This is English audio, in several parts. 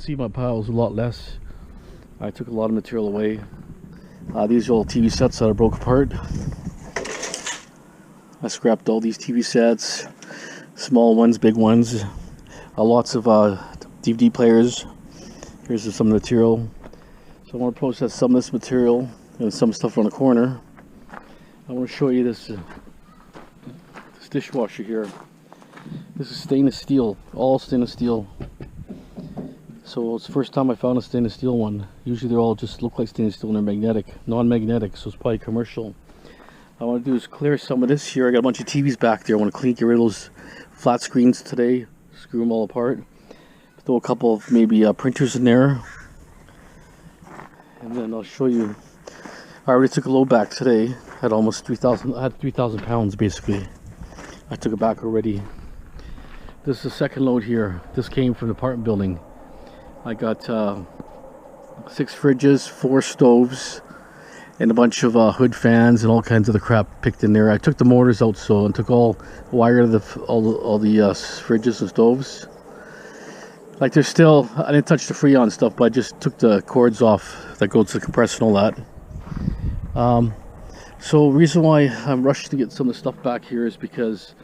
see my pile is a lot less. I took a lot of material away. These are all TV sets that I broke apart. I scrapped all these TV sets, small ones, big ones, lots of DVD players. Here's some material. So I want to process some of this material and some stuff on the corner. I want to show you this dishwasher here. This is stainless steel, all stainless steel. So it's the first time I found a stainless steel one. Usually they're all just look like stainless steel and they're magnetic, non-magnetic, so it's probably commercial. What I want to do is clear some of this here. I got a bunch of TVs back there. I want to get rid of those flat screens today, screw them all apart. Throw a couple of maybe printers in there. And then I'll show you. I already took a load back today. I had almost 3,000, I had 3,000 pounds basically. I took it back already. This is the second load here. This came from the apartment building. I got 6 fridges, 4 stoves, and a bunch of hood fans and all kinds of the crap picked in there. I took the motors out so and took all the wire of all the fridges and stoves. Like there's still, I didn't touch the Freon stuff, but I just took the cords off that go to the compressor and all that. So reason why I'm rushing to get some of the stuff back here is because,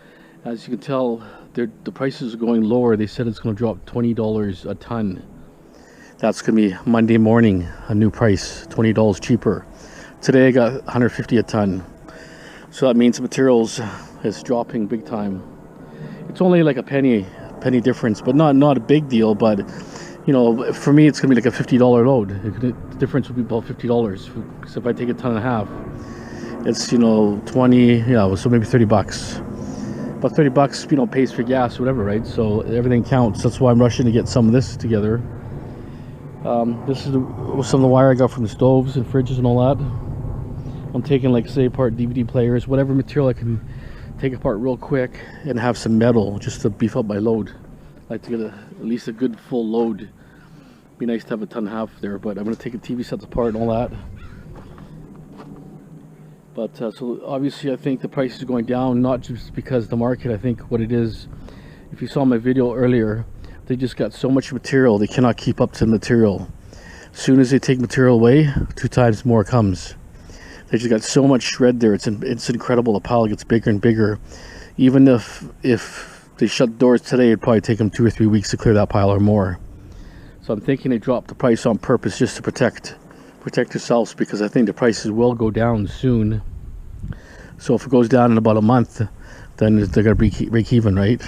as you can tell, the prices are going lower. They said it's going to drop $20 a ton. That's going to be Monday morning, a new price, $20 cheaper. Today I got $150 a ton. So that means materials is dropping big time. It's only like a penny difference, but not a big deal. But you know, for me it's going to be like a $50 load. The difference would be about $50. So if I take a ton and a half, it's, you know, 20, yeah, so maybe 30 bucks. But 30 bucks, you know, pays for gas or whatever, right? So everything counts. That's why I'm rushing to get some of this together. This is some of the wire I got from the stoves and fridges and all that. I'm taking, like, say, apart DVD players, whatever material I can take apart real quick and have some metal just to beef up my load. I like to get at least a good full load. Be nice to have a ton and a half there, but I'm going to take the TV sets apart and all that. But so obviously I think the price is going down, not just because of the market. I think what it is, if you saw my video earlier, they just got so much material they cannot keep up to the material. As soon as they take material away, 2 times more comes. They just got so much shred there. It's incredible. The pile gets bigger and bigger. Even if they shut the doors today, it'd probably take them 2 or 3 weeks to clear that pile or more. So I'm thinking they dropped the price on purpose just to protect yourselves, because I think the prices will go down soon. So if it goes down in about a month, then they're going to break even, right?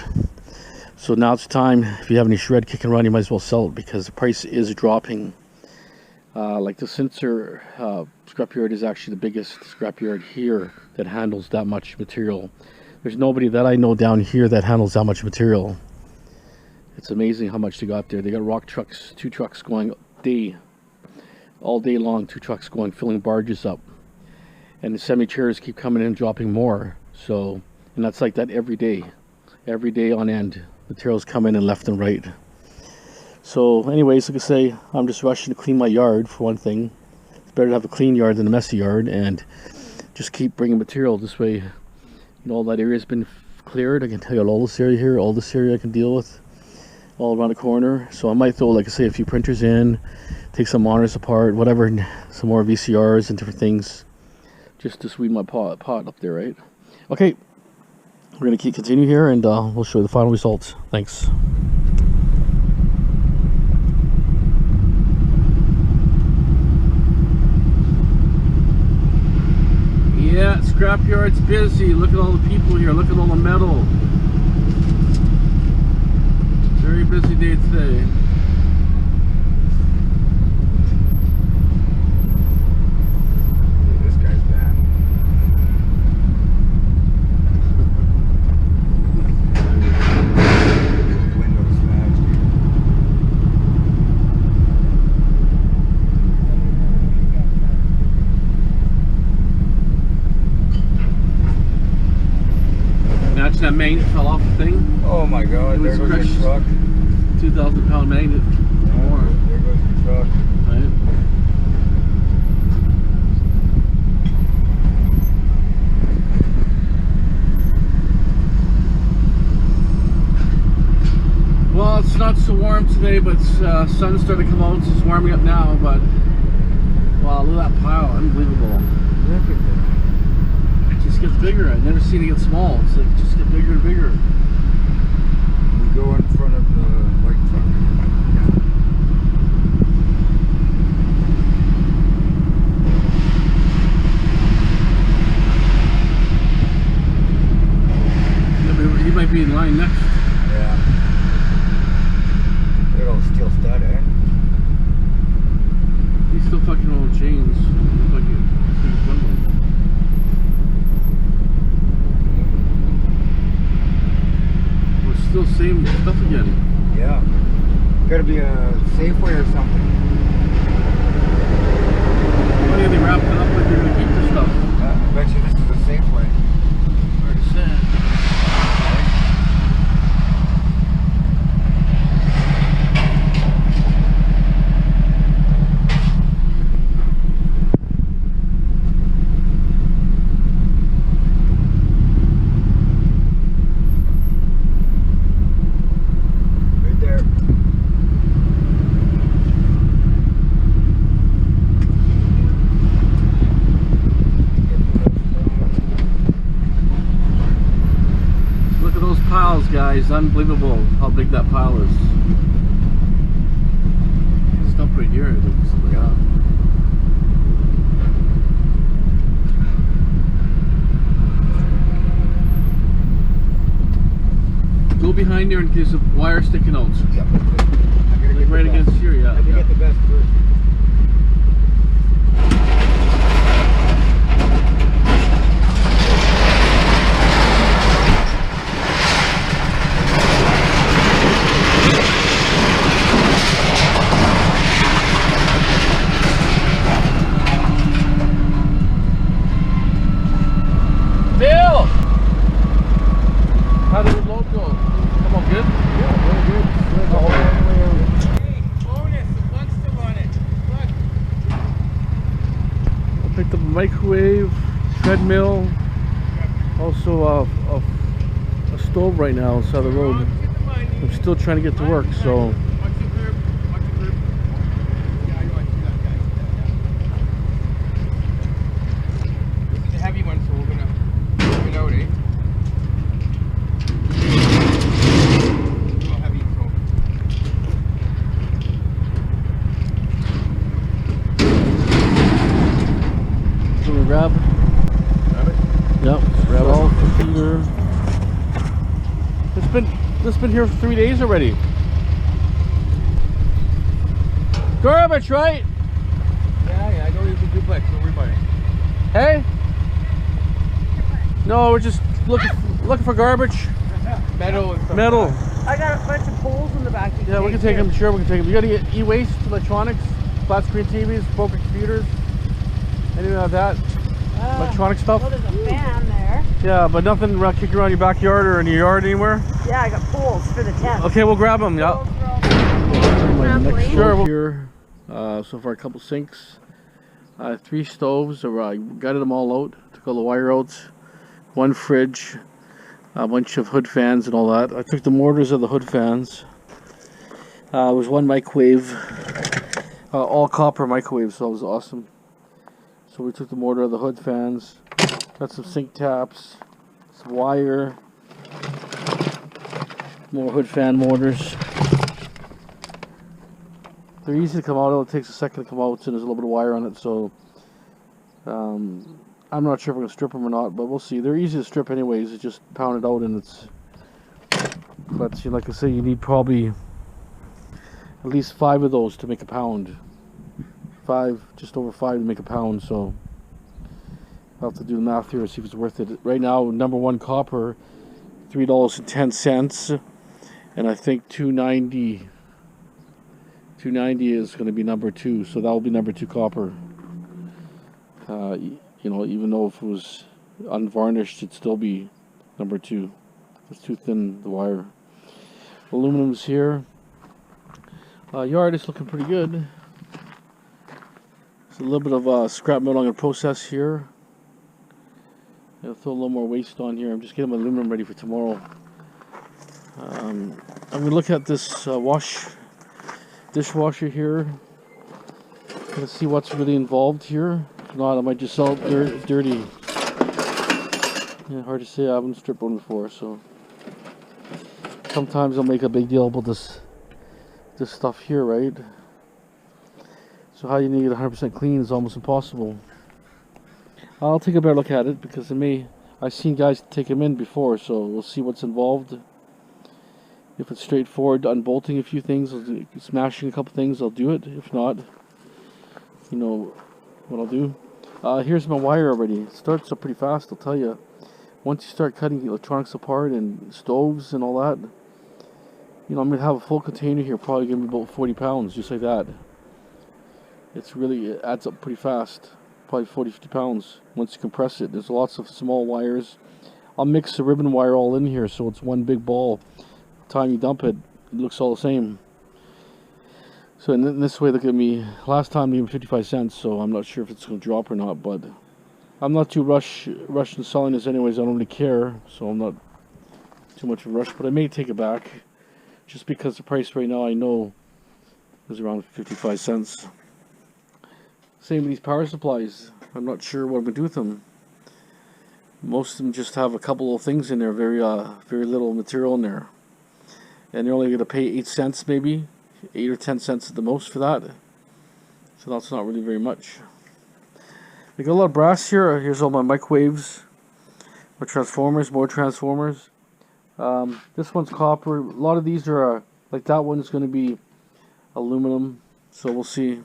So now it's time. If you have any shred kick and run, you might as well sell it, because the price is dropping. Like the Sensor scrapyard is actually the biggest scrapyard here that handles that much material. There's nobody that I know down here that handles that much material. It's amazing how much they got there. They got rock trucks, 2 trucks going all day long, 2 trucks going, filling barges up. And the semi-chairs keep coming in, dropping more. So, and that's like that every day on end. Materials come in and left and right. So anyways, like I say, I'm just rushing to clean my yard for one thing. It's better to have a clean yard than a messy yard, and just keep bringing material. This way, you know, all that area's been cleared. I can tell you all this area here, all this area I can deal with, all around the corner. So I might throw, like I say, a few printers in, take some monitors apart, whatever, some more VCRs and different things, just to sweeten my pot up there, right? Okay, we're gonna continue here, and we'll show you the final results. Thanks. Yeah, scrapyard's busy. Look at all the people here. Look at all the metal. Very busy day today. This guy's bad. Windows smashed. Imagine that magnet fell off the thing. Oh my god, there goes your truck. 2,000 pound magnet. More. There goes your truck. Right. Well, it's not so warm today, but sun's starting to come out, so it's warming up now. But wow, look at that pile! Unbelievable. Look at that. It just gets bigger. I've never seen it get small. It's like just get bigger and bigger. We go in front of the white truck. He might be in line next. Yeah. They're all steel stud, eh? He's still fucking on chains. Fucking fun one. We're still same stuff again. Yeah. Gotta be a Safeway or something. Why do they wrap it up like they're gonna keep this stuff? Yeah, I bet you this is a Safeway. Hard to say. Piles, guys, unbelievable how big that pile is. It's up right here. Yeah. Go behind there in case of wire sticking out. Yep. Like right against here, yeah. I can get the best first. How did the load go? Come on, good? Yeah, very good. Hey, bonus, the plug's still on it. Plug. I picked up a microwave, treadmill, also a stove right now on the side of the road. I'm still trying to get to work, so. Watch the curb. Watch the curb. Yeah, I know. I see that guy. This is a heavy one, so we're gonna move it out, eh? Grab it? Yep, grab all the feeder. It's been here for 3 days already. Garbage, right? Yeah, I know it's a duplex, don't worry about it. Hey? No, we're just looking for garbage. Metal and stuff. Metal. I got a bunch of poles in the back. Yeah, we can take them. Sure, we can take them. You got any e-waste, electronics, flat screen TVs, broken computers, anything like that? Electronic stuff? Well, there's a fan there. Yeah, but nothing kicking around your backyard or in your yard anywhere? Yeah, I got poles for the tent. Okay, we'll grab them. Yeah. Sure. Here, so far a couple sinks, 3 stoves. I gutted them all out. Took all the wire out. 1 fridge, a bunch of hood fans and all that. I took the motors of the hood fans. There was 1 microwave, all copper microwave, so it was awesome. So we took the motor of the hood fans, got some sink taps, some wire, more hood fan motors. They're easy to come out. It takes a second to come out, and there's a little bit of wire on it, so I'm not sure if we're going to strip them or not, but we'll see. They're easy to strip anyways. It's just pound it out, and it's, but like I say, you need probably at least 5 of those to make a pound. 5, just over 5 to make a pound, so I'll have to do the math here and see if it's worth it. Right now, number 1 copper, $3.10, and I think $2.90 is going to be number 2, so that will be number 2 copper. You know, even though if it was unvarnished, it'd still be number 2. It's too thin, the wire. Aluminum's here. Yard is looking pretty good. There's a little bit of scrap metal I'm going to process here. I'll throw a little more waste on here. I'm just getting my aluminum ready for tomorrow. I'm gonna look at this dishwasher here. Gonna see what's really involved here. If not, I might just sell it dirty. Yeah, hard to say. I haven't stripped one before, so sometimes I'll make a big deal about this stuff here, right? So how you need it 100% clean is almost impossible. I'll take a better look at it because I've seen guys take them in before, so we'll see what's involved. If it's straightforward, unbolting a few things, smashing a couple things, I'll do it. If not, you know what I'll do. Here's my wire already. It starts up pretty fast, I'll tell you. Once you start cutting electronics apart and stoves and all that, you know, I'm gonna have a full container here, probably gonna be about 40 pounds, just like that. It adds up pretty fast, probably 40-50 pounds once you compress it. There's lots of small wires. I'll mix the ribbon wire all in here, so it's one big ball. By the time you dump it, it looks all the same. So in this way, look at me. Last time I gave 55 cents, so I'm not sure if it's gonna drop or not, but I'm not too rushed in selling this anyways. I don't really care, so I'm not too much of a rush, but I may take it back just because the price right now I know is around 55 cents. Same with these power supplies. I'm not sure what I'm gonna do with them. Most of them just have a couple of things in there, very little material in there, and they're only gonna pay 8 cents, maybe 8 or 10 cents at the most for that. So that's not really very much. We got a lot of brass here. Here's all my microwaves, more transformers. This one's copper. A lot of these are like that one is going to be aluminum, so we'll see.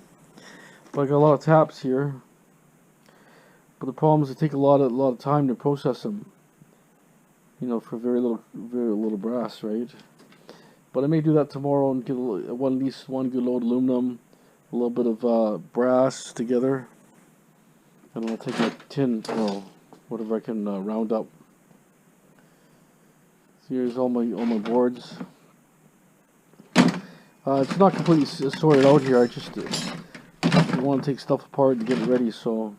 But I got a lot of taps here. But the problem is they take a lot of time to process them. You know, for very little brass, right? But I may do that tomorrow and get at least one good load of aluminum, a little bit of brass together. And I'll take my tin, well, whatever I can round up. So here's all my boards. It's not completely sorted out here. I just want to take stuff apart and get it ready. So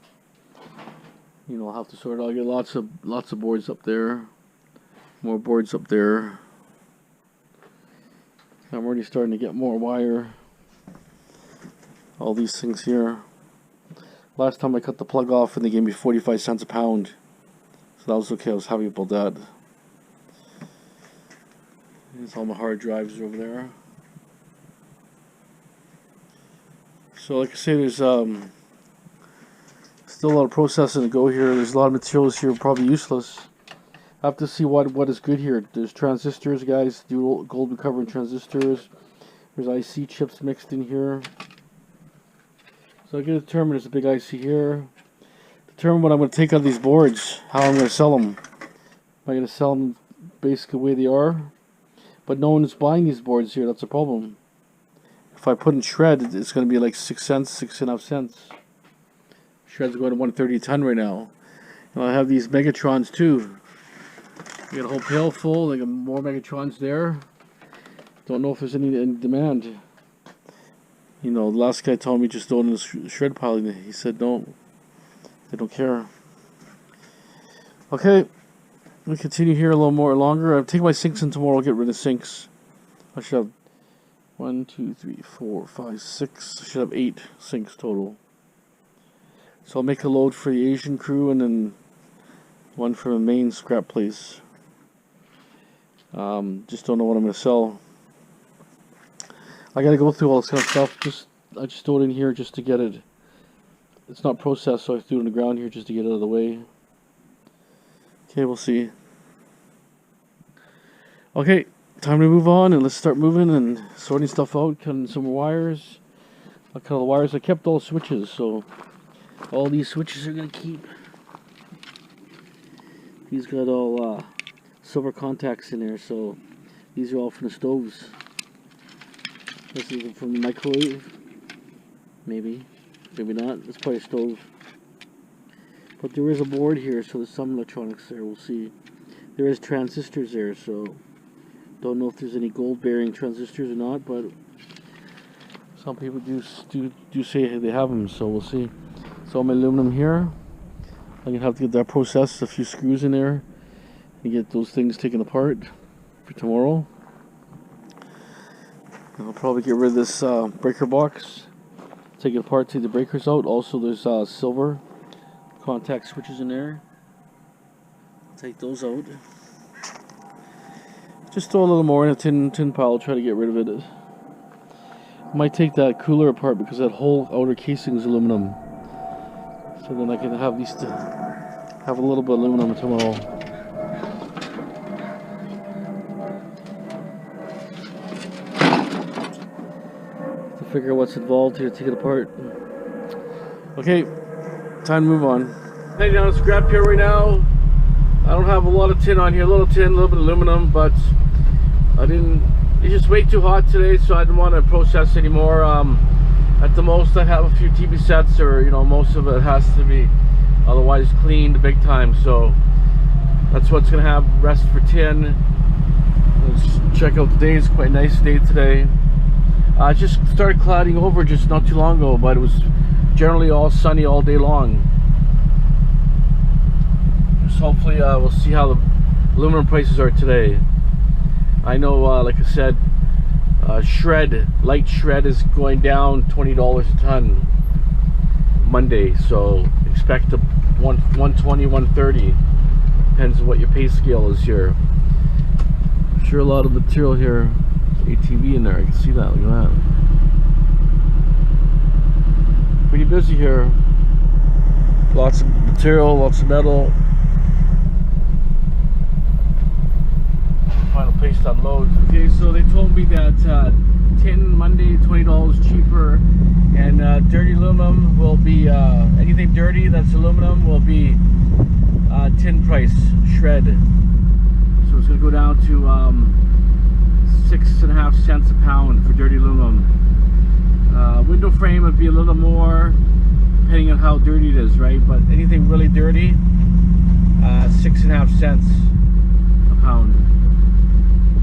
you know, I'll have to sort it out. I get lots of boards up there, more boards up there. I'm already starting to get more wire. All these things here. Last time I cut the plug off and they gave me 45 cents a pound. So that was okay, I was happy about that. There's all my hard drives over there. So like I say, there's still a lot of processing to go here. There's a lot of materials here probably useless. I have to see what is good here. There's transistors, guys, do gold recovering transistors. There's IC chips mixed in here. So I gotta determine there's a big IC here. Determine what I'm gonna take out of these boards, how I'm gonna sell them. Am I gonna sell them basically the way they are? But no one is buying these boards here, that's a problem. If I put in shred, it's gonna be like 6 cents, 6.5 cents. Shred's going to 130 a ton right now. And I have these Megatrons too. I got a whole pail full, I got more Megatrons there. Don't know if there's any demand. You know, the last guy told me just throw it in the shred pile. He said don't. They don't care. Okay, we continue here a little more longer. I'll take my sinks in tomorrow. I'll get rid of sinks. I should have 1, 2, 3, 4, 5, 6. I should have 8 sinks total. So I'll make a load for the Asian crew and then one for the main scrap place. Just don't know what I'm going to sell. I gotta go through all this kind of stuff. I just throw it in here just to get it. It's not processed, so I threw it on the ground here just to get it out of the way. Okay, we'll see. Okay, time to move on and let's start moving and sorting stuff out, cutting some more wires. I'll cut all the wires. I kept all the switches, so all these switches are gonna keep. These got all silver contacts in there, so these are all from the stoves. This is from the microwave. Maybe not. It's probably a stove. But there is a board here, so there's some electronics there. We'll see. There is transistors there, so don't know if there's any gold-bearing transistors or not. But some people do say they have them, so we'll see. So my aluminum here. I'm gonna have to get that processed. A few screws in there and get those things taken apart for tomorrow. I'll probably get rid of this breaker box, take it apart, take the breakers out. Also there's silver contact switches in there. Take those out. Just throw a little more in a tin pile, try to get rid of it. Might take that cooler apart because that whole outer casing is aluminum. So then I can have at least have a little bit of aluminum tomorrow. To figure out what's involved here, take it apart. Okay, time to move on. Heading down to scrap here right now. I don't have a lot of tin on here, a little tin, a little bit of aluminum, but it's just way too hot today, so I didn't want to process anymore. At the most I have a few TV sets, or you know, most of it has to be otherwise cleaned big time, so that's what's gonna have rest for tin. Let's check out the day. It's quite a nice day today. It just started clouding over just not too long ago, but it was generally all sunny all day long. Hopefully we'll see how the aluminum prices are today. I know, like I said, light shred is going down $20 a ton Monday, so expect a 120, 130. Depends on what your pay scale is here. Sure, a lot of material here. ATV in there, I can see that. Look at that. Pretty busy here. Lots of material, lots of metal. Final place to unload. Okay, so they told me that tin Monday $20 cheaper, and dirty aluminum will be anything dirty that's aluminum will be tin price shred. So it's gonna go down to 6.5 cents a pound for dirty aluminum. Window frame would be a little more depending on how dirty it is, right? But anything really dirty, 6.5 cents a pound.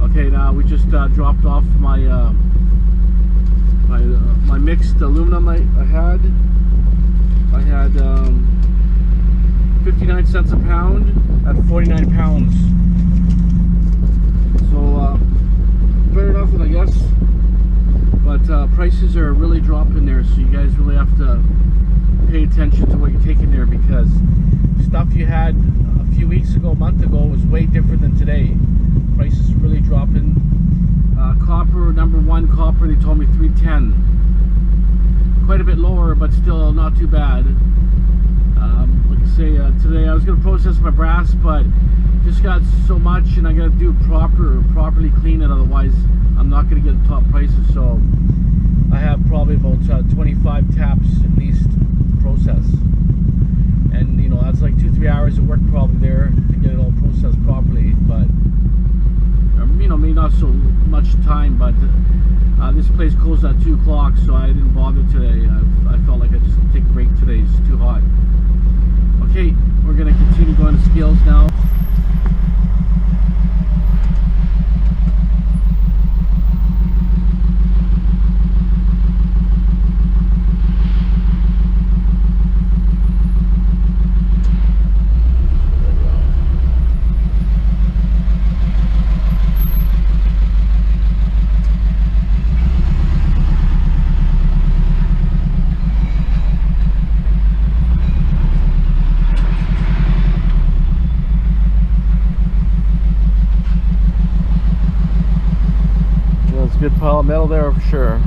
Okay, now we just dropped off my my mixed aluminum I had 59 cents a pound at 49 pounds. So fair enough, I guess. But prices are really dropping there, so you guys really have to pay attention to what you're taking there, because stuff you had a few weeks ago, a month ago, was way different than today. Prices are really dropping. Copper, number one copper, they told me 310. Quite a bit lower, but still not too bad. Like I say, today I was going to process my brass, but just got so much, and I got to do properly clean it. Otherwise, I'm not going to get the top prices. So I have probably about 25 taps at least to process, and you know, that's like 2-3 hours of work probably there to get it all processed properly. But you know, maybe not so much time, but this place closed at 2 o'clock, so I didn't bother today. I felt like I just take a break today. It's too hot. Okay, we're gonna continue going to scales now. Good pile of metal there for sure.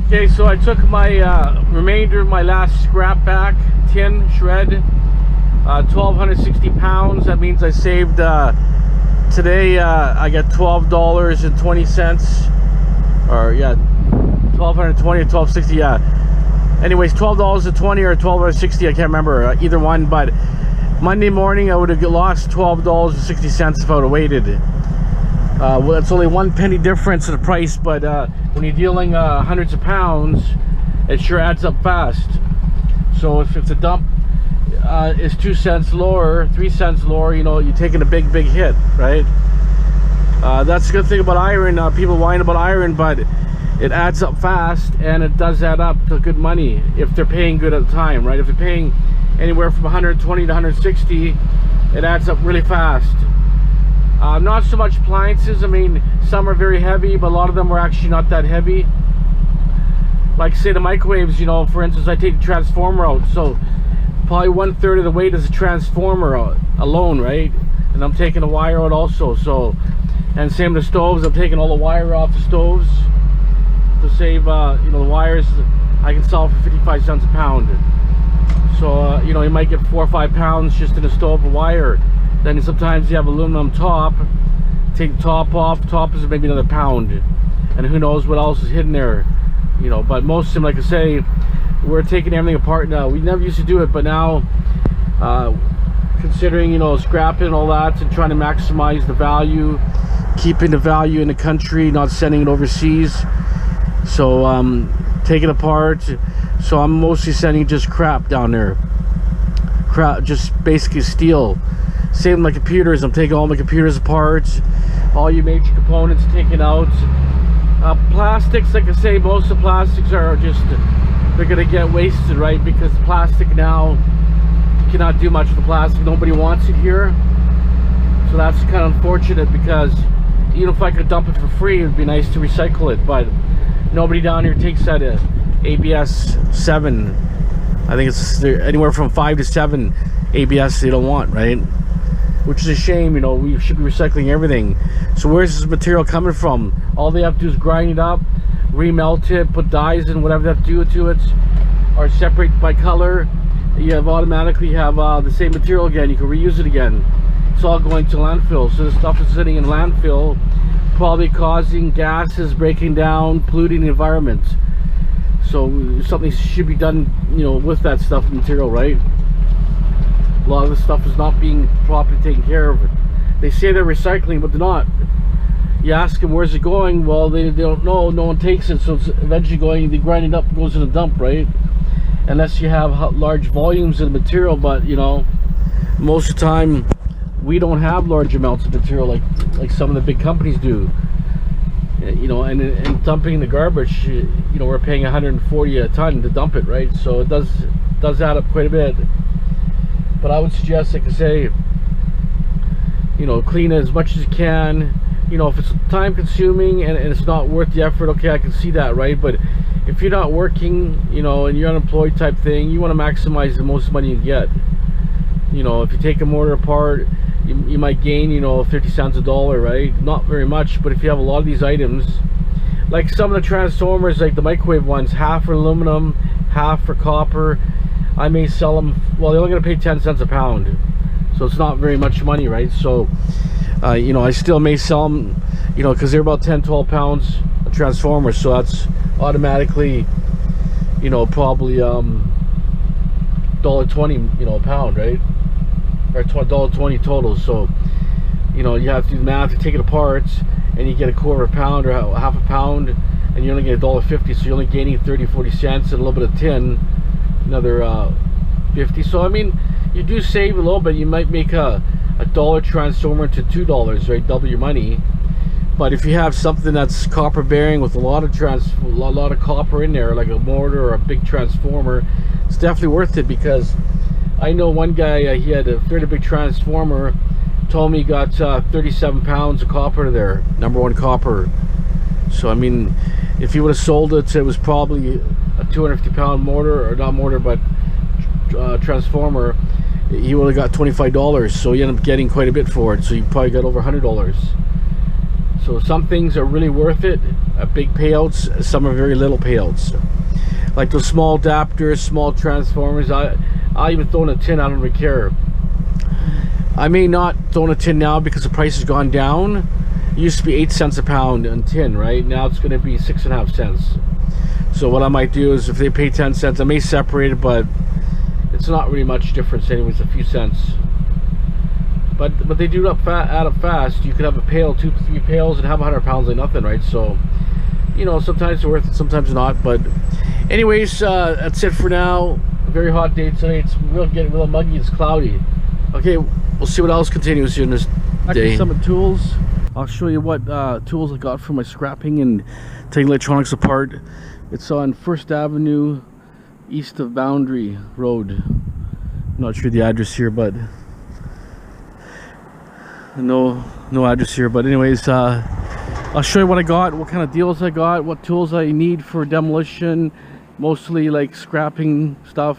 Okay, so I took my remainder of my last scrap back, tin shred, 1,260 pounds. That means I saved today. I got $12.20, or yeah, 1,220 or 1,260. Yeah. Anyways, $12.20 or $12.60. I can't remember either one. But Monday morning I would have lost $12.60 if I would have waited. Well, that's only 1 penny difference in the price, but when you're dealing hundreds of pounds, it sure adds up fast. So if the dump is 2 cents lower, 3 cents lower, you know, you're taking a big hit, right? That's the good thing about iron. People whine about iron, but it adds up fast, and it does add up to good money if they're paying good at the time, right? If they're paying anywhere from 120 to 160, it adds up really fast. Not so much appliances. I mean, some are very heavy, but a lot of them are actually not that heavy. Like say the microwaves, you know, for instance, I take the transformer out, so probably 1/3 of the weight is a transformer alone, right? And I'm taking the wire out also. So, and same with the stoves, I'm taking all the wire off the stoves to save, you know, the wires. I can sell for 55 cents a pound. So, you know, you might get 4 or 5 pounds just in a stove of wire. Then sometimes you have aluminum top. Take the top off. Top is maybe another pound, and who knows what else is hidden there, you know. But most of them, like I say, we're taking everything apart now. We never used to do it, but now, considering, you know, scrapping and all that and trying to maximize the value, keeping the value in the country, not sending it overseas. So take it apart. So I'm mostly sending just crap down there. Crap, just basically steel. Same with my computers. I'm taking all my computers apart. All your major components taken out. Plastics, like I say, most of the plastics are just, they're gonna get wasted, right? Because plastic now, you cannot do much with the plastic. Nobody wants it here. So that's kind of unfortunate, because even if I could dump it for free, it would be nice to recycle it, but nobody down here takes that ABS 7. I think it's anywhere from 5 to 7 ABS they don't want, right? Which is a shame. You know, we should be recycling everything. So where's this material coming from? All they have to do is grind it up, remelt it, put dyes in, whatever they have to do to it, or separate by color. You have automatically have the same material again. You can reuse it again. It's all going to landfill. So this stuff is sitting in landfill, probably causing gases, breaking down, polluting the environment. So something should be done, you know, with that stuff material, right? A lot of the stuff is not being properly taken care of. They say they're recycling, but they're not. You ask them, where's it going? Well, they don't know. No one takes it, so it's eventually going, they grind it up, goes in a dump, right? Unless you have large volumes of the material. But you know, most of the time we don't have large amounts of material like some of the big companies do. You know, and dumping the garbage, you know, we're paying 140 a ton to dump it, right? So it does add up quite a bit. But I would suggest, like I say, you know, clean it as much as you can. You know, if it's time consuming and it's not worth the effort, okay, I can see that, right? But if you're not working, you know, and you're unemployed type thing, you want to maximize the most money you get. You know, if you take a motor apart, you might gain, you know, 50 cents a dollar, right? Not very much. But if you have a lot of these items, like some of the transformers, like the microwave ones, half for aluminum, half for copper, I may sell them, well, they're only going to pay 10 cents a pound, so it's not very much money, right? So you know, I still may sell them, you know, because they're about 10-12 pounds a transformer, so that's automatically, you know, probably $1.20, you know, a pound, right? Or $1.20 total. So you know, you have to do the math, you take it apart and you get a quarter of a pound or half a pound, and you only get $1.50, so you're only gaining 30-40 cents and a little bit of tin, another 50. So I mean, you do save a little bit. You might make a $1 transformer to $2, right? Double your money. But if you have something that's copper bearing with a lot of copper in there, like a motor or a big transformer, it's definitely worth it. Because I know one guy, he had a fairly big transformer, told me he got 37 pounds of copper there, #1 copper. So I mean, if he would have sold it, it was probably a 250 pound motor, or not motor, but transformer, he would have got $25. So he ended up getting quite a bit for it, so you probably got over $100. So some things are really worth it, big payouts. Some are very little payouts, like those small adapters, small transformers. I even throw in a tin. I don't really care. I may not throw in a tin now because the price has gone down. It used to be 8 cents a pound in tin, right? Now it's going to be 6.5 cents. So what I might do is, if they pay 10 cents, I may separate it, but it's not really much difference anyways, a few cents. But they do add up fast. You could have a pail, 2-3 pails, and have 100 pounds like nothing, right? So, you know, sometimes it's worth it, sometimes not. But anyways, that's it for now. If very hot day today. It's getting real muggy. It's cloudy. Okay, we'll see what else continues here in this day. Some tools. I'll show you what tools I got for my scrapping and taking electronics apart. It's on 1st Avenue, east of Boundary Road. I'm not sure the address here, but no address here. But anyways, I'll show you what I got, what kind of deals I got, what tools I need for demolition, mostly like scrapping stuff.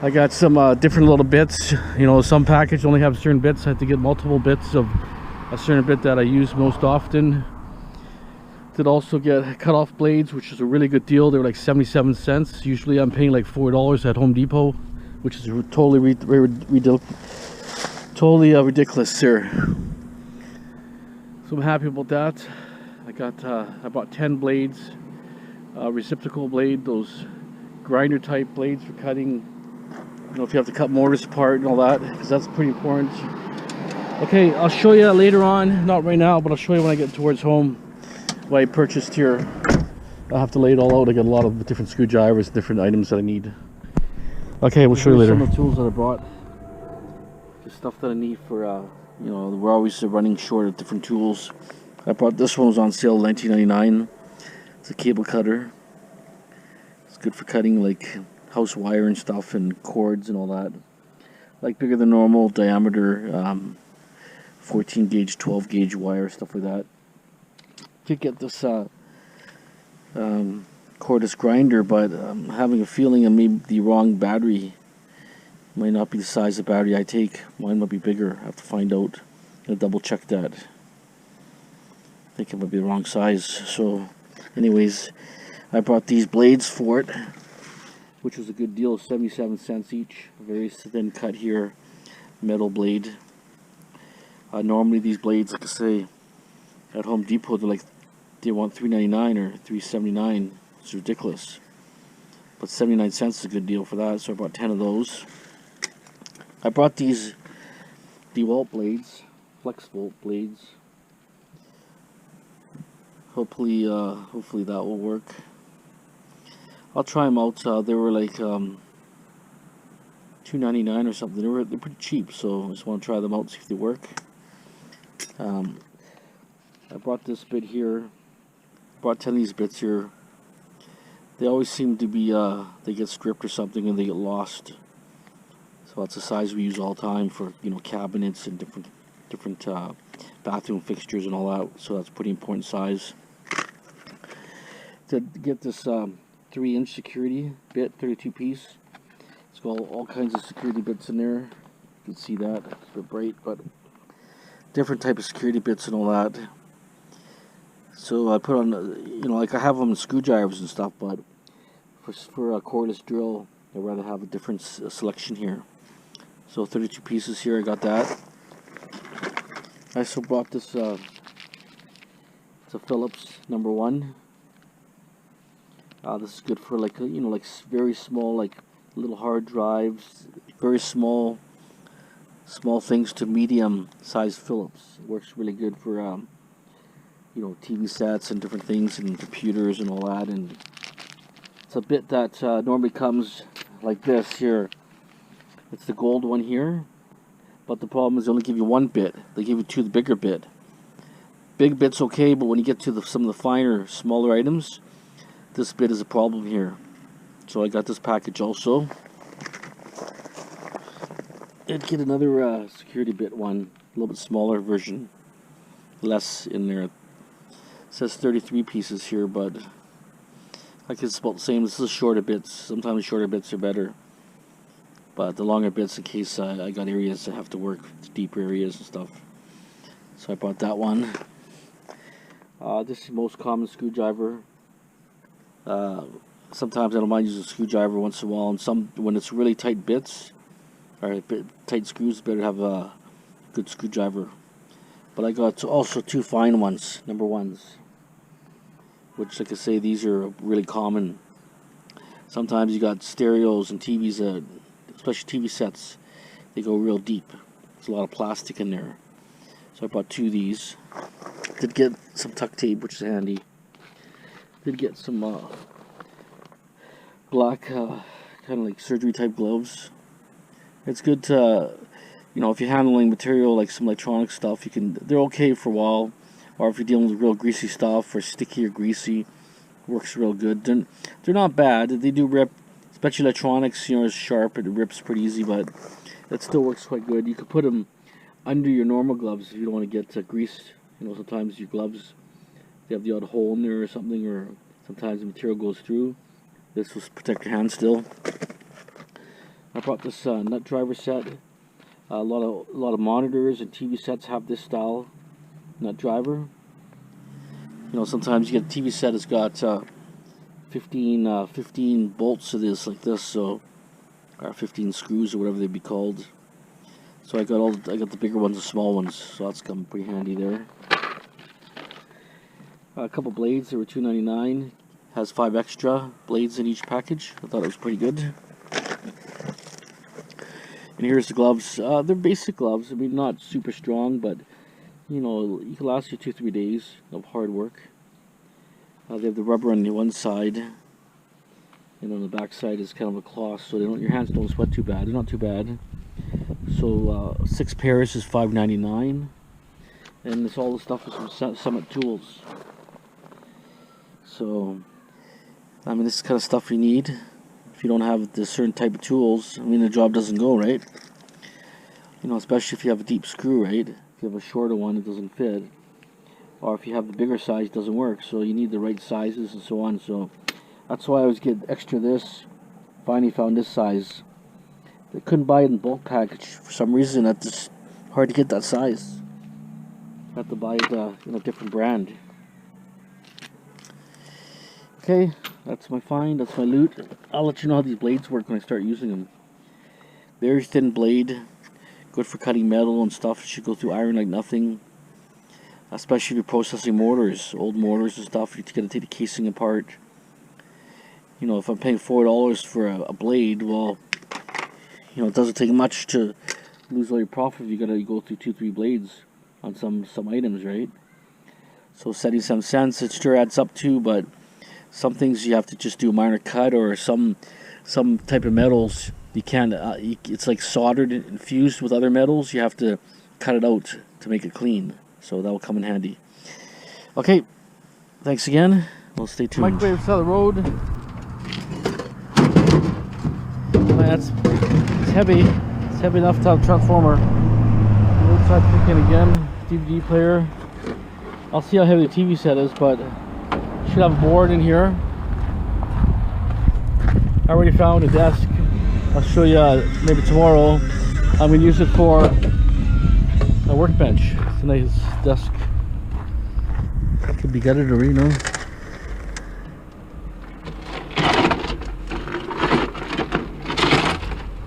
I got some different little bits. You know, some packages only have certain bits. I have to get multiple bits of a certain bit that I use most often. Did also get cut-off blades, which is a really good deal. They were like 77 cents. Usually I'm paying like $4 at Home Depot, which is totally ridiculous here. So I'm happy about that. I bought 10 blades, reciprocal blade, those grinder type blades for cutting. You know, if you have to cut mortars apart and all that, because that's pretty important. Okay, I'll show you later on, not right now, but I'll show you when I get towards home what I purchased here. I'll have to lay it all out. I got a lot of different screwdrivers, different items that I need. Okay, we'll show you later. Some of the tools that I brought, just stuff that I need for, you know, we're always running short of different tools. I brought this one, was on sale, $19.99. It's a cable cutter. It's good for cutting like house wire and stuff and cords and all that. Like bigger than normal diameter, 14 gauge, 12 gauge wire, stuff like that. Did get this cordless grinder, but I'm having a feeling I made the wrong battery. Might not be the size of battery I take. Mine might be bigger. I have to find out and double check that. I think it might be the wrong size. So anyways, I brought these blades for it, which was a good deal, 77 cents each. Very thin cut here, metal blade. Normally these blades, like I say, at Home Depot, they want $3.99 or $3.79. It's ridiculous. But 79 cents is a good deal for that, so I bought 10 of those. I brought these DeWalt blades, flexible blades. Hopefully that will work. I'll try them out. They were like $2.99 or something. They're pretty cheap, so I just want to try them out and see if they work. I brought this bit here. Brought 10 of these bits here. They always seem to be they get stripped or something and they get lost. So that's the size we use all the time for, you know, cabinets and different bathroom fixtures and all that. So that's a pretty important size. To get this 3-inch security bit, 32 piece. It's got all kinds of security bits in there. You can see that. It's a bit bright, but different type of security bits and all that. So I put on, you know, like I have them in screwdrivers and stuff, but for a cordless drill, I'd rather have a different selection here. So 32 pieces here, I got that. I also brought this, it's a Phillips #1. This is good for like, you know, like very small, like little hard drives, very small things to medium sized Phillips. It works really good for, you know, TV sets and different things and computers and all that. And it's a bit that normally comes like this here. It's the gold one here, but the problem is they only give you one bit. They give you two the bigger bit. Big bit's okay, but when you get to some of the finer, smaller items, this bit is a problem here. So I got this package also. I'd get another security bit one, a little bit smaller version, less in there. It says 33 pieces here, but I guess it's about the same. This is shorter bits. Sometimes shorter bits are better, but the longer bits in case I got areas that have to work, deeper areas and stuff. So I bought that one. This is the most common screwdriver. Sometimes I don't mind using a screwdriver once in a while, and when it's really tight bits or tight screws, better have a good screwdriver. But I got also two fine ones, #1s, which, like I say, these are really common. Sometimes you got stereos and TVs, especially TV sets, they go real deep. There's a lot of plastic in there. So I bought 2 of these. Did get some tuck tape, which is handy. Did get some black kind of like surgery type gloves. It's good to, you know, if you're handling material like some electronic stuff, they're okay for a while. Or if you're dealing with real greasy stuff or sticky or greasy, works real good. They're not bad. They do rip, especially electronics, you know, is sharp. It rips pretty easy, but it still works quite good. You could put them under your normal gloves if you don't want to get grease. You know, sometimes your gloves, they have the odd hole in there or something, or sometimes the material goes through. This will protect your hand still. I brought this nut driver set. A lot of monitors and TV sets have this style nut driver. You know, sometimes you get a TV set that's got 15 bolts of this like this, so, or 15 screws or whatever they'd be called. So I got the bigger ones, the small ones, so that's come pretty handy there. A couple blades, they were $2.99. Has 5 extra blades in each package. I thought it was pretty good. And here's the gloves. They're basic gloves. I mean, not super strong, but you know, you can last you 2-3 days of hard work. They have the rubber on the one side, and on the back side is kind of a cloth, so your hands don't sweat too bad. They're not too bad. So 6 pairs is $5.99, and it's all the stuff is from Summit Tools. So, I mean, this is the kind of stuff you need. If you don't have the certain type of tools, I mean, the job doesn't go, right? You know, especially if you have a deep screw, right? If you have a shorter one, it doesn't fit. Or if you have the bigger size, it doesn't work. So you need the right sizes and so on. So that's why I always get extra this. Finally found this size. I couldn't buy it in bulk package for some reason. That's just hard to get that size. I have to buy it in a different brand. Okay, that's my find, that's my loot. I'll let you know how these blades work when I start using them. Very thin blade, good for cutting metal and stuff. It should go through iron like nothing. Especially if you're processing mortars, old mortars and stuff. You gotta take the casing apart. You know, if I'm paying $4 for a blade, well, you know, it doesn't take much to lose all your profit if you gotta go through 2-3 blades on some items, right? So 77 cents, it sure adds up too, but some things you have to just do a minor cut, or some type of metals you can't. It's like soldered and fused with other metals. You have to cut it out to make it clean. So that will come in handy. Okay, thanks again. Well, stay tuned. Microwave side of the road. It's heavy. It's heavy enough to have a transformer. Roadside picking again. DVD player. I'll see how heavy the TV set is, but should have a board in here. I already found a desk. I'll show you maybe tomorrow. I'm going to use it for a workbench. It's a nice desk. It could be gutted or, you know.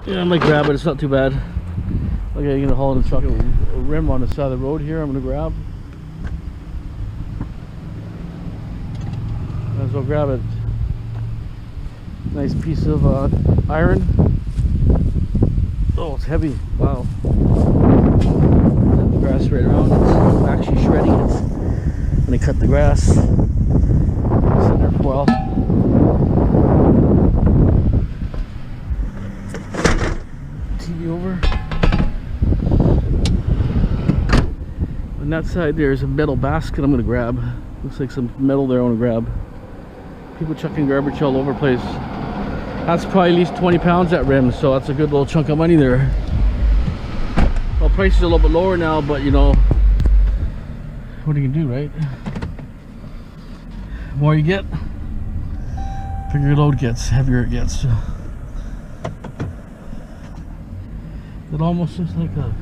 Yeah, I might grab it. It's not too bad. Okay, you're going to haul in the truck. A rim on the side of the road here I'm going to grab. Might as well grab it. Nice piece of iron. Oh, it's heavy. Wow. Cut the grass right around. It's actually shredding it when they cut the grass. It's in there for a while. TV over. On that side there's a metal basket I'm going to grab. Looks like some metal there I want to grab. People chucking garbage all over the place. That's probably at least 20 pounds, that rim, so that's a good little chunk of money there. Well, price is a little bit lower now, but you know, what are you gonna do, right? The more you get, bigger your load gets, heavier it gets. It almost looks like a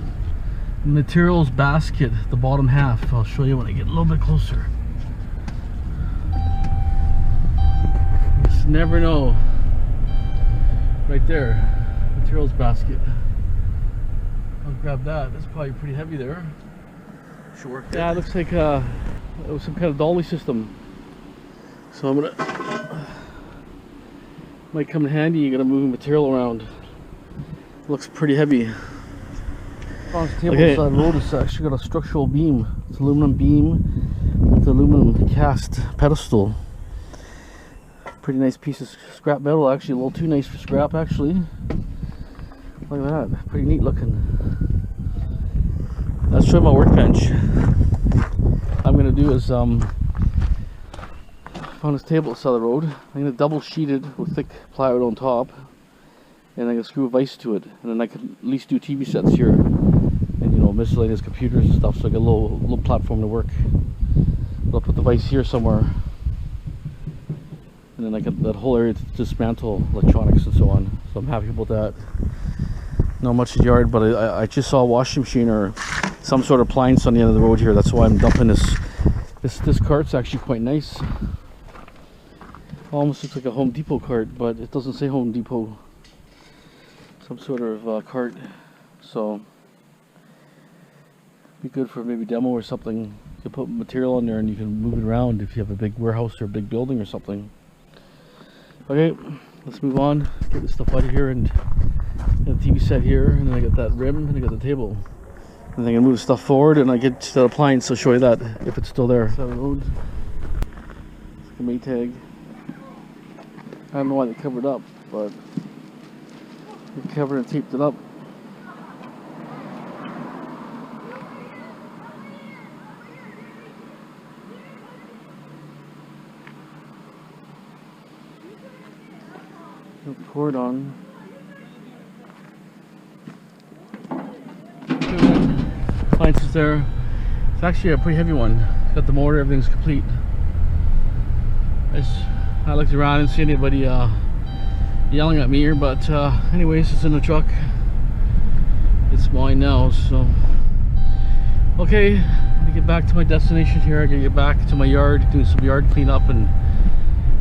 materials basket, the bottom half. I'll show you when I get a little bit closer. Just never know. Right there, materials basket. I'll grab that. That's probably pretty heavy there. Sure. Yeah, it looks like it was some kind of dolly system. So I'm gonna might come in handy. You gotta move material around. Looks pretty heavy. On the table side of the road, it's actually got a structural beam. It's aluminum beam with aluminum cast pedestal. Pretty nice piece of scrap metal, actually, a little too nice for scrap, actually. Look at that, pretty neat looking. Let's show you my workbench. I'm gonna do is found this table at the side of the road. I'm gonna double sheet it with thick plywood on top, and I'm gonna screw a vise to it, and then I can at least do TV sets here, and you know, miscellaneous computers and stuff. So I got a little platform to work. But I'll put the vise here somewhere, and then I got that whole area to dismantle electronics and so on. So I'm happy about that. Not much in the yard, but I just saw a washing machine or some sort of appliance on the end of the road here. That's why I'm dumping this. This cart's actually quite nice. Almost looks like a Home Depot cart, but it doesn't say Home Depot. Some sort of cart. So be good for maybe demo or something. You can put material in there and you can move it around if you have a big warehouse or a big building or something. Okay, let's move on. Get this stuff out of here, and got a TV set here, and then I got that rim, and I got the table. And then I can move the stuff forward, and I get to that appliance. I'll show you that if it's still there. Side of the road. It's like a Maytag. I don't know why they covered it up, but they covered and taped it up. Put the cord on. Appliance is there. It's actually a pretty heavy one. Got the motor, everything's complete. I looked around and didn't see anybody yelling at me here, but anyways, it's in the truck. It's mine now, so okay. I'm gonna get back to my destination here. I gotta get back to my yard, doing some yard cleanup and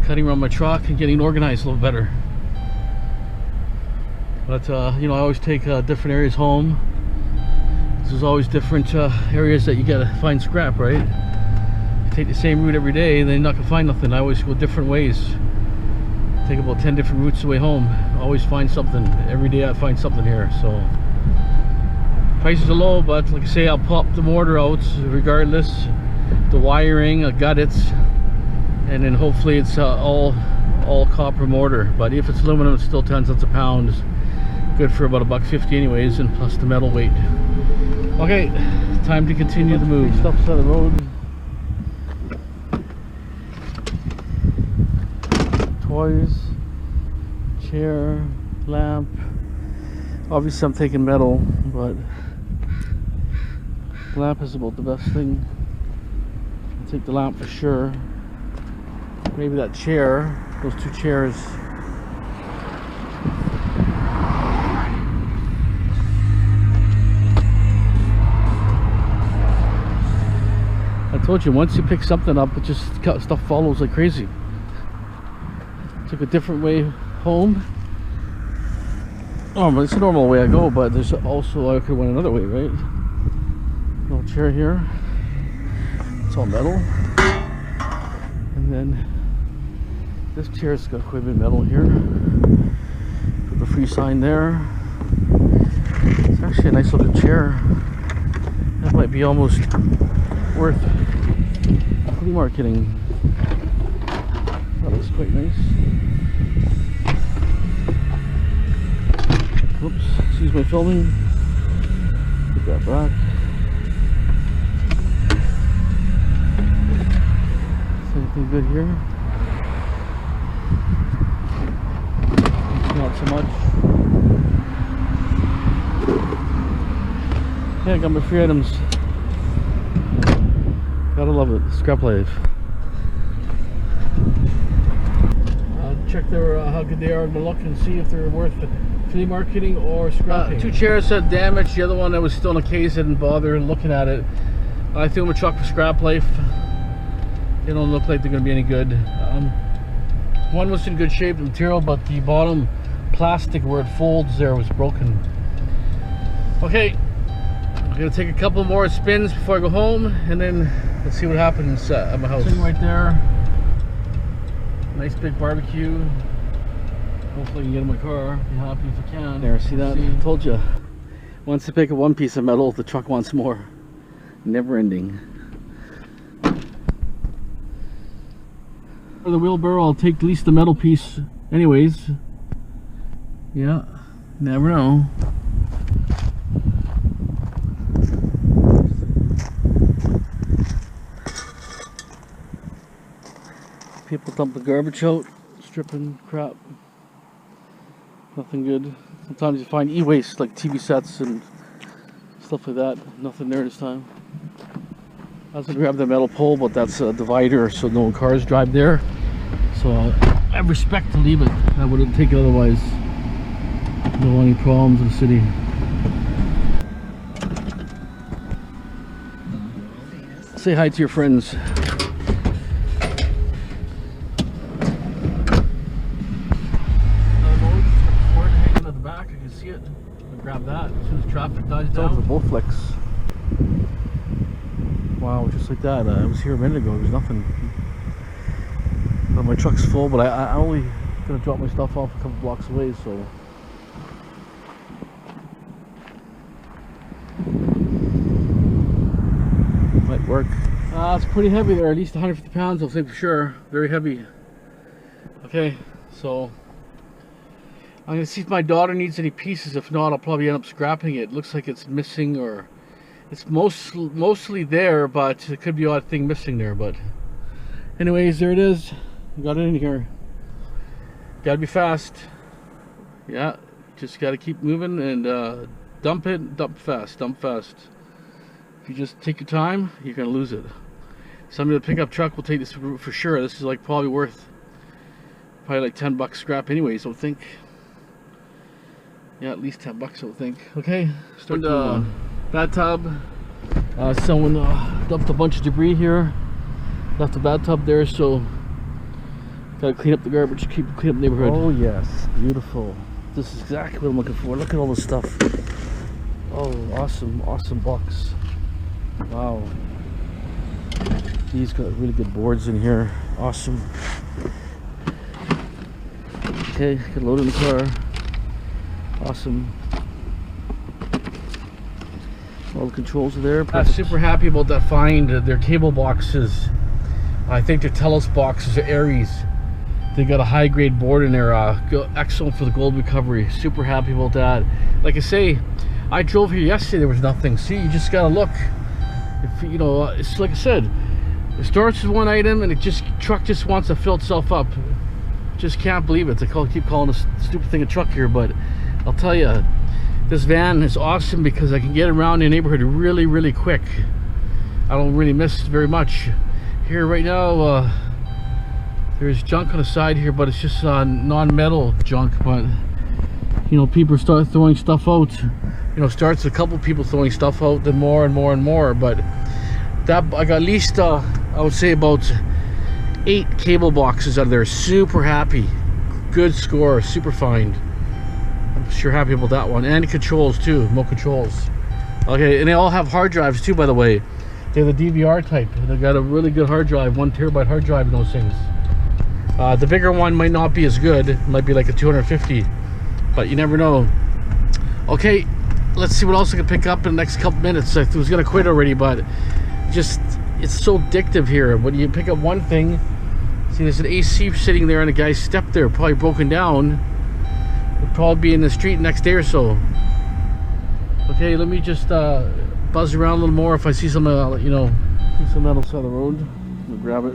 cutting around my truck and getting organized a little better. But you know, I always take different areas home. There's always different areas that you gotta find scrap, right? You take the same route every day, and then you're not gonna find nothing. I always go different ways. Take about 10 different routes the way home. Always find something. Every day I find something here. So prices are low, but like I say, I'll pop the mortar out regardless. The wiring, I got it, and then hopefully it's all copper mortar. But if it's aluminum, it's still 10 cents a pound. Good for about $1.50 anyways, and plus the metal weight. Okay, time to continue the move. Stuff on the road. Toys, chair, lamp. Obviously I'm taking metal, but lamp is about the best thing. I'll take the lamp for sure. Maybe that chair, those two chairs. I told you, once you pick something up, it just stuff follows like crazy. Took a different way home. Oh, but it's a normal way I go, but there's also, I could went another way, right? Little chair here. It's all metal. And then this chair's got quite a bit of metal here. Put the free sign there. It's actually a nice looking chair. That might be almost worth flea marketing. That looks quite nice. Oops, excuse my filming. Put that back. Is anything good here? Not so much. Yeah, I got my free items. Gotta love it. Scrap life. Check their how good they are and look and see if they're worth flea marketing or scrapping. Two chairs said damaged. The other one that was still in a case, I didn't bother looking at it. I threw them a truck for scrap life. They don't look like they're going to be any good. One was in good shape, the material, but the bottom plastic where it folds there was broken. Okay, I'm going to take a couple more spins before I go home, and then let's see what happens at my house. Sitting right there. Nice big barbecue. Hopefully I can get in my car. Be happy if I can. There, see that? I told you. Once you pick up one piece of metal, the truck wants more. Never ending. For the wheelbarrow, I'll take at least the metal piece anyways. Yeah, never know. People dump the garbage out, stripping crap. Nothing good. Sometimes you find e-waste like TV sets and stuff like that. Nothing there this time. I was gonna grab the metal pole, but that's a divider, so no cars drive there. So I have respect to leave it. I wouldn't take it otherwise. Don't want any problems in the city. Say hi to your friends. Back, I can see it. I'll grab that as soon as traffic dies down. It's a Bowflex. Wow, just like that. I was here a minute ago. There was nothing. My truck's full, but I only gonna drop my stuff off a couple blocks away, so. Might work. It's pretty heavy there. At least 150 pounds, I'll say for sure. Very heavy. Okay, so. I'm gonna see if my daughter needs any pieces. If not, I'll probably end up scrapping it. Looks like it's missing, or it's mostly there, but it could be an odd thing missing there. But anyways, there it is. Got it in here. Gotta be fast. Yeah, just gotta keep moving and dump it. Dump fast. Dump fast. If you just take your time, you're gonna lose it. Somebody with a pickup truck will take this route for sure. This is like probably worth like $10 scrap anyways, I think. Yeah, at least $10 I would think. Okay, start the bathtub. Someone dumped a bunch of debris here. Left the bathtub there, so gotta clean up the garbage, clean up the neighborhood. Oh yes, beautiful. This is exactly what I'm looking for. Look at all this stuff. Oh, awesome, awesome box. Wow. These got really good boards in here. Awesome. Okay, can load in the car. Awesome. All the controls are there. I'm super happy about that find. Their cable boxes, I think their Telos boxes are Aries. They got a high grade board in there. Excellent for the gold recovery. Super happy about that. Like I say, I drove here yesterday, there was nothing. See, you just gotta look. If you know, it's like I said, it starts with one item and truck just wants to fill itself up. Just can't believe it. I keep calling this stupid thing a truck here, but I'll tell you, this van is awesome because I can get around the neighborhood really, really quick. I don't really miss very much. Here right now, there's junk on the side here, but it's just non-metal junk. But you know, people start throwing stuff out. You know, starts a couple people throwing stuff out, then more and more and more. But that I got at least, I would say about 8 cable boxes out of there. Super happy, good score, super find. I'm sure happy about that one. And controls too, more controls. Okay, and they all have hard drives too, by the way. They're the DVR type. They got a really good hard drive, 1 terabyte hard drive in those things. The bigger one might not be as good. It might be like a 250, but you never know. Okay, let's see what else I can pick up in the next couple minutes. I was gonna quit already, but just it's so addictive here. When you pick up one thing, see there's an AC sitting there and a guy's step there, probably broken down. It'll probably be in the street next day or so. Okay, let me just buzz around a little more. If I see something, I'll let you know. See some metal side of the road. We'll grab it.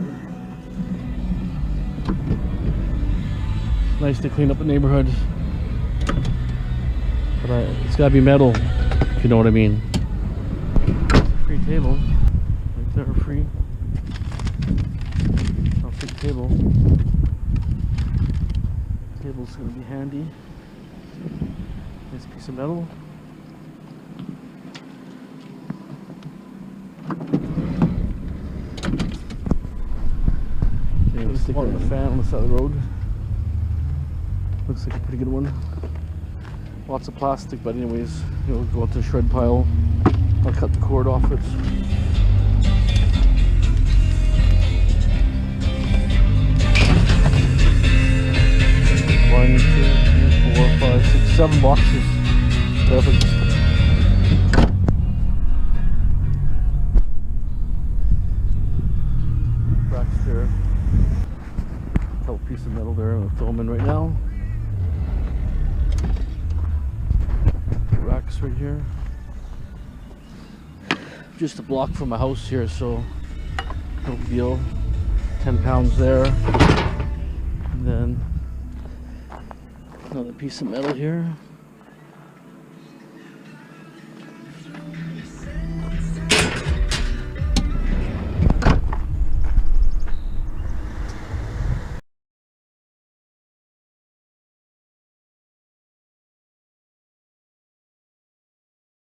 It's nice to clean up the neighborhood, but it's gotta be metal, if you know what I mean. It's a free table. Right there, free. I'll take the table. Table's gonna be handy. Nice piece of metal. Okay, we'll stick it on the fan on the side of the road. Looks like a pretty good one. Lots of plastic, but anyways, it'll go into the shred pile. I'll cut the cord off it. 1, 2, 3, 4, 5, 6, 7 boxes. Perfect. Racks there. box right here. Just a block from my house here, so no big deal. 10 pounds there. And then another piece of metal here.